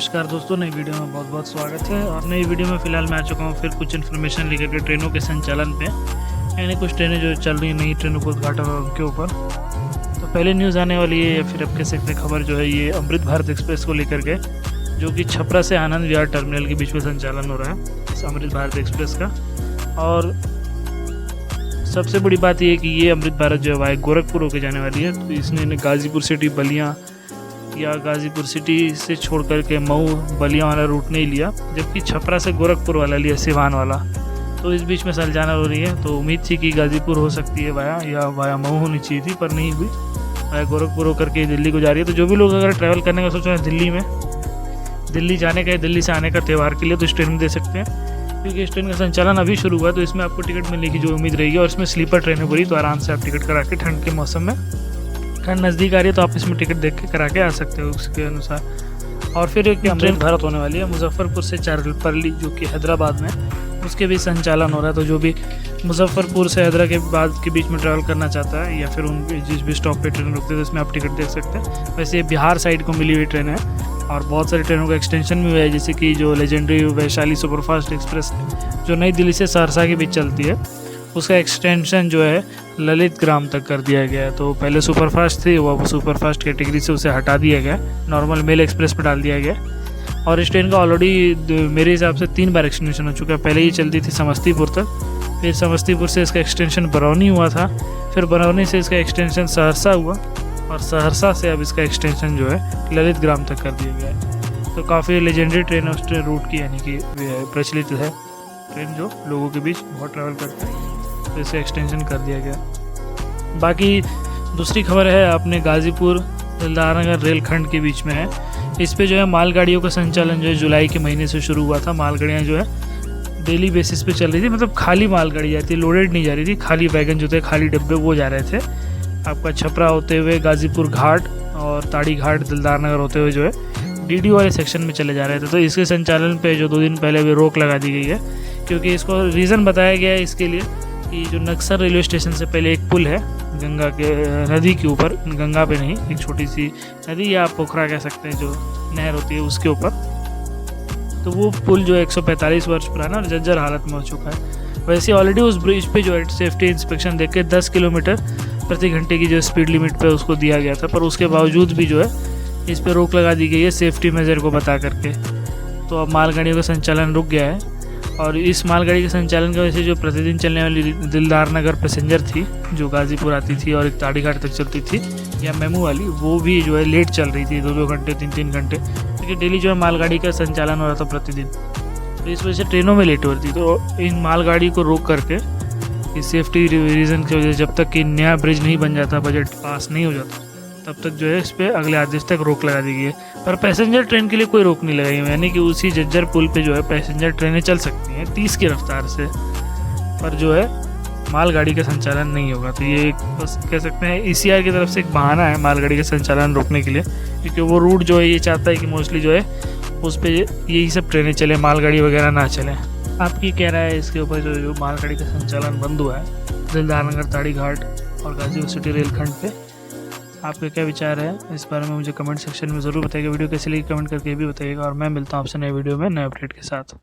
नमस्कार दोस्तों, नई वीडियो में बहुत बहुत स्वागत है। और नई वीडियो में फ़िलहाल मैं आ चुका हूँ फिर कुछ इन्फॉर्मेशन लेकर के ट्रेनों के संचालन पे, यानी कुछ ट्रेनें जो चल रही नई ट्रेनों को उद्घाटन और उनके ऊपर। तो पहले न्यूज़ आने वाली है, या फिर अब कह सकते हैं खबर जो है, ये अमृत भारत एक्सप्रेस को लेकर के, जो कि छपरा से आनंद विहार टर्मिनल के बीच में संचालन हो रहा है इस अमृत भारत एक्सप्रेस का। और सबसे बड़ी बात यह है कि ये अमृत भारत जो है वाया गोरखपुर होकर जाने वाली है। तो इसने गाज़ीपुर सिटी बलिया या गाज़ीपुर सिटी से छोड़ कर के मऊ बलिया वाला रूट नहीं लिया, जबकि छपरा से गोरखपुर वाला लिया, सिवान वाला। तो इस बीच में संचालन हो रही है। तो उम्मीद थी कि गाज़ीपुर हो सकती है वाया, या वाया मऊ होनी चाहिए थी, पर नहीं हुई। वाया गोरखपुर होकर के दिल्ली को जा रही है। तो जो भी लोग अगर ट्रैवल करने का सोच रहे हैं दिल्ली जाने का, दिल्ली से आने का त्यौहार के लिए, तो इस ट्रेन में दे सकते हैं, क्योंकि इस ट्रेन का संचालन अभी शुरू हुआ। तो इसमें आपको टिकट मिलने की जो उम्मीद रहेगी, और इसमें स्लीपर ट्रेन है पूरी, तो आराम से आप टिकट करा के ठंड के मौसम में, ठंड नज़दीक आ रही है तो आप इसमें टिकट देख के करा के आ सकते हो उसके अनुसार। और फिर एक अमृत भारत होने वाली है मुजफ्फरपुर से चारपल्ली, जो कि हैदराबाद में, उसके भी संचालन हो रहा है। तो जो भी मुजफ्फरपुर से हैदराबाद के बीच में ट्रैवल करना चाहता है, या फिर उन जिस भी स्टॉप पे ट्रेन रुकते हैं, तो इसमें आप टिकट देख सकते हैं। वैसे ये बिहार साइड को मिली हुई ट्रेन है, और बहुत सारी ट्रेनों का एक्सटेंशन भी हुआ है, जैसे कि जो लेजेंडरी वैशाली सुपरफास्ट एक्सप्रेस जो नई दिल्ली से सहरसा के बीच चलती है, उसका एक्सटेंशन जो है ललित ग्राम तक कर दिया गया है। तो पहले सुपरफास्ट थी, वो सुपरफास्ट कैटेगरी से उसे हटा दिया गया, नॉर्मल मेल एक्सप्रेस पर डाल दिया गया। और इस ट्रेन का ऑलरेडी मेरे हिसाब से 3 बार एक्सटेंशन हो चुका है। पहले ही चलती थी समस्तीपुर तक, फिर समस्तीपुर से इसका एक्सटेंशन बरौनी हुआ था, फिर बरौनी से इसका एक्सटेंशन सहरसा हुआ, और सहरसा से अब इसका एक्सटेंशन जो है ललित ग्राम तक कर दिया गया है। तो काफ़ी लेजेंडरी ट्रेन है उस रूट की, यानी कि प्रचलित है ट्रेन, जो लोगों के बीच बहुत ट्रैवल करते हैं, तो इसे एक्सटेंशन कर दिया गया। बाकी दूसरी खबर है अपने गाज़ीपुर दिलदारनगर रेलखंड के बीच में है। इस पे जो है मालगाड़ियों का संचालन जो है जुलाई के महीने से शुरू हुआ था। मालगाड़ियाँ जो है डेली बेसिस पे चल रही थी, मतलब खाली मालगाड़ी जाती थी, लोडेड नहीं जा रही थी, खाली वैगन जो थे, खाली डब्बे, वो जा रहे थे। आपका छपरा होते हुए गाज़ीपुर घाट और ताड़ी घाट दिलदारनगर होते हुए जो है डीडी वाले सेक्शन में चले जा रहे थे। तो इसके संचालन पे जो 2 दिन पहले भी रोक लगा दी गई है, क्योंकि इसको रीज़न बताया गया है इसके लिए कि जो नक्सर रेलवे स्टेशन से पहले एक पुल है गंगा के नदी के ऊपर, गंगा पे नहीं, एक छोटी सी नदी या पोखरा कह सकते हैं, जो नहर होती है उसके ऊपर। तो वो पुल जो है 145 वर्ष पुराना और जर्जर हालत में हो चुका है। वैसे ऑलरेडी उस ब्रिज पे जो है सेफ्टी इंस्पेक्शन देख के 10 किलोमीटर प्रति घंटे की जो स्पीड लिमिट पे उसको दिया गया था, पर उसके बावजूद भी जो है इस पर रोक लगा दी गई है सेफ्टी मेजर को बता करके। तो अब मालगाड़ियों का संचालन रुक गया है। और इस मालगाड़ी के संचालन की वजह से जो प्रतिदिन चलने वाली दिलदारनगर पैसेंजर थी, जो गाज़ीपुर आती थी और एक ताड़ी घाट तक चलती थी, या मेमू वाली, वो भी जो है लेट चल रही थी, 2-2 घंटे 3-3 घंटे, क्योंकि डेली जो है मालगाड़ी का संचालन हो रहा था प्रतिदिन। तो इस वजह से ट्रेनों में लेट हो रही थी। तो इन मालगाड़ी को रोक करके इस सेफ्टी रीज़न की वजह से, जब तक कि नया ब्रिज नहीं बन जाता, बजट पास नहीं हो जाता, तब तक जो है इस पर अगले आदेश तक रोक लगा दी गई है। पर पैसेंजर ट्रेन के लिए कोई रोक नहीं लगाई है, यानी कि उसी जज्जर पुल पे जो है पैसेंजर ट्रेनें चल सकती हैं 30 की रफ्तार से, पर जो है मालगाड़ी का संचालन नहीं होगा। तो ये बस कह सकते हैं ECR की तरफ से एक बहाना है मालगाड़ी का संचालन रोकने के लिए, क्योंकि वो रूट जो है ये चाहता है कि मोस्टली जो है उस पर यही सब ट्रेनें चले, मालगाड़ी वगैरह ना चलें। आपकी क्या राय है इसके ऊपर, जो मालगाड़ी का संचालन बंद हुआ है दिलदारनगर ताड़ी घाट और गाज़ीपुर सिटी रेलखंड पे? आपके क्या विचार है इस बारे में मुझे कमेंट सेक्शन में ज़रूर बताइएगा। वीडियो कैसी लगी कमेंट करके भी बताइएगा, और मैं मिलता हूँ आपसे नए वीडियो में नए अपडेट के साथ।